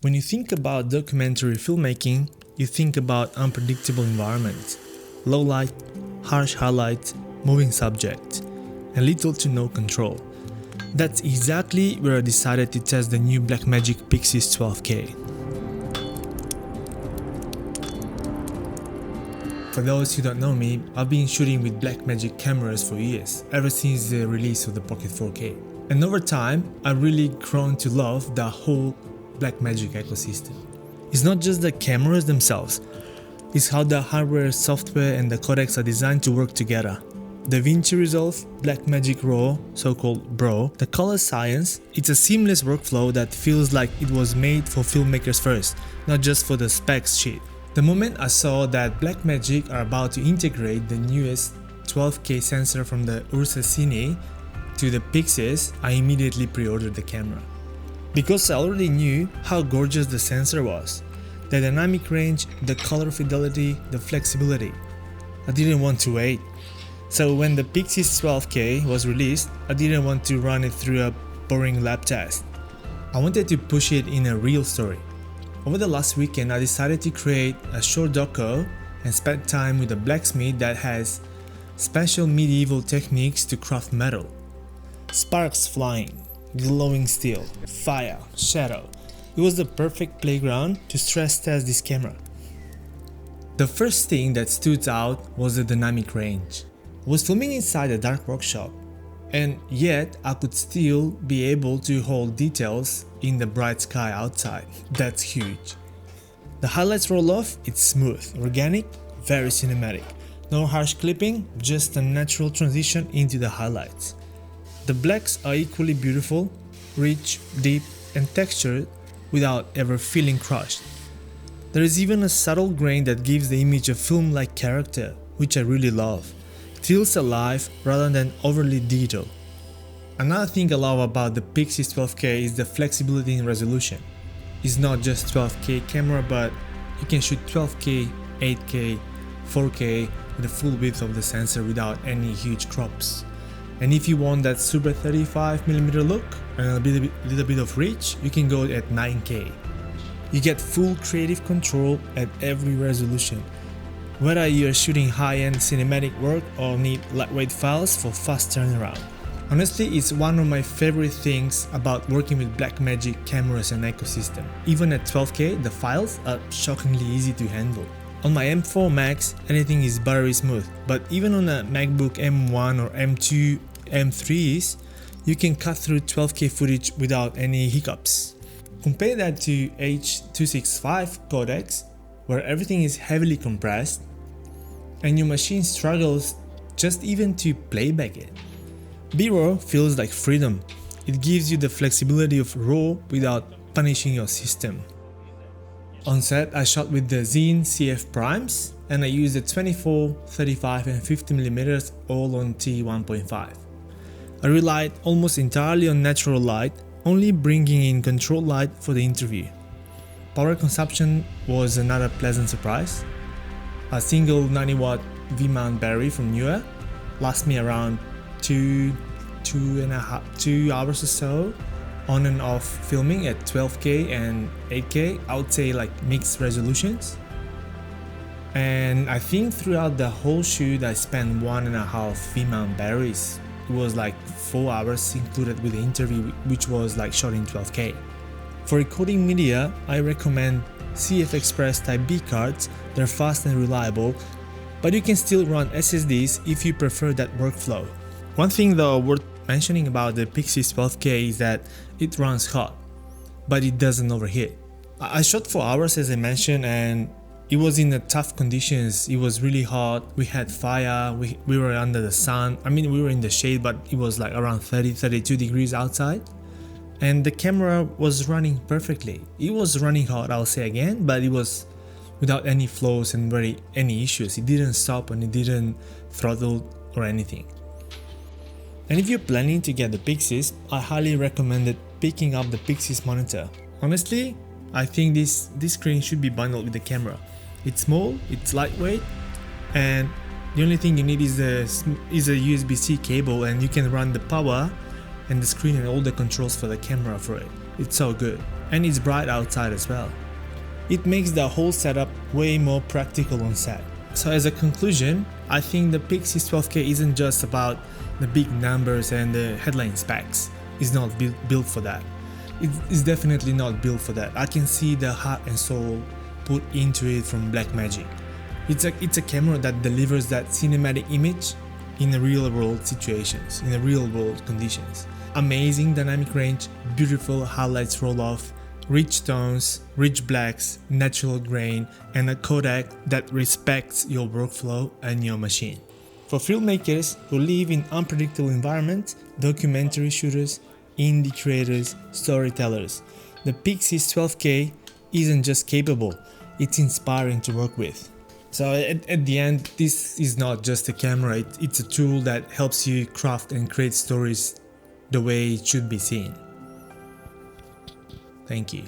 When you think about documentary filmmaking, you think about unpredictable environments, low light, harsh highlights, moving subjects, and little to no control. That's exactly where I decided to test the new Blackmagic Pyxis 12K. For those who don't know me, I've been shooting with Blackmagic cameras for years, ever since the release of the Pocket 4K. And over time, I've really grown to love the whole Blackmagic ecosystem. It's not just the cameras themselves, it's how the hardware, software and the codecs are designed to work together. DaVinci Resolve, Blackmagic Raw, so-called Bro, the color science, it's a seamless workflow that feels like it was made for filmmakers first, not just for the specs sheet. The moment I saw that Blackmagic are about to integrate the newest 12K sensor from the Ursa Cine to the Pyxis, I immediately pre-ordered the camera. Because I already knew how gorgeous the sensor was, the dynamic range, the color fidelity, the flexibility. I didn't want to wait. So when the PYXIS 12K was released, I didn't want to run it through a boring lab test. I wanted to push it in a real story. Over the last weekend, I decided to create a short doco and spend time with a blacksmith that has special medieval techniques to craft metal. Sparks flying, glowing steel, fire, shadow. It was the perfect playground to stress test this camera. The first thing that stood out was the dynamic range. I was filming inside a dark workshop, and yet I could still be able to hold details in the bright sky outside. That's huge. The highlights roll off, it's smooth, organic, very cinematic. No harsh clipping, just a natural transition into the highlights. The blacks are equally beautiful, rich, deep and textured without ever feeling crushed. There is even a subtle grain that gives the image a film-like character, which I really love. It feels alive rather than overly detailed. Another thing I love about the PYXIS 12K is the flexibility in resolution. It's not just 12K camera, but you can shoot 12K, 8K, 4K with the full width of the sensor without any huge crops. And if you want that super 35mm look and a little bit of reach, you can go at 9K. You get full creative control at every resolution, whether you are shooting high-end cinematic work or need lightweight files for fast turnaround. Honestly, it's one of my favorite things about working with Blackmagic cameras and ecosystem. Even at 12K, the files are shockingly easy to handle. On my M4 Max, anything is buttery smooth, but even on a MacBook M1 or M2, M3s, you can cut through 12K footage without any hiccups. Compare that to H.265 codecs, where everything is heavily compressed, and your machine struggles just even to playback it. B-RAW feels like freedom. It gives you the flexibility of RAW without punishing your system. On set, I shot with the Xeen CF primes, and I used the 24, 35 and 50mm all on T1.5. I relied almost entirely on natural light, only bringing in control light for the interview. Power consumption was another pleasant surprise. A single 90W V-mount battery from Newer lasts me around 2 hours or so on and off filming at 12K and 8K, I would say like mixed resolutions. And I think throughout the whole shoot I spent 1.5 V-mount batteries. It was like 4 hours included with the interview, which was like shot in 12K. For recording media, I recommend CFexpress Type B cards. They're fast and reliable, but you can still run SSDs if you prefer that workflow. One thing though worth mentioning about the PYXIS 12K is that it runs hot, but it doesn't overheat. I shot for hours as I mentioned, and it was in the tough conditions. It was really hot, we had fire, we were under the sun. I mean, we were in the shade, but it was like around 30-32 degrees outside. And the camera was running perfectly. It was running hot, I'll say again, but it was without any flaws and any issues. It didn't stop and it didn't throttle or anything. And if you're planning to get the PYXIS, I highly recommend picking up the PYXIS monitor. Honestly, I think this screen should be bundled with the camera. It's small, it's lightweight, and the only thing you need is a USB-C cable, and you can run the power and the screen and all the controls for the camera for it. It's so good. and it's bright outside as well. It makes the whole setup way more practical on set. So as a conclusion, I think the PYXIS 12K isn't just about the big numbers and the headline specs. It's not built for that. It's definitely not built for that. I can see the heart and soul put into it from Blackmagic. It's a camera that delivers that cinematic image in the real world situations, in the real world conditions. Amazing dynamic range, beautiful highlights roll off, rich tones, rich blacks, natural grain, and a codec that respects your workflow and your machine. For filmmakers who live in unpredictable environments, documentary shooters, indie creators, storytellers, the PYXIS 12K isn't just capable, it's inspiring to work with. So at the end, this is not just a camera, it's a tool that helps you craft and create stories the way it should be seen. Thank you.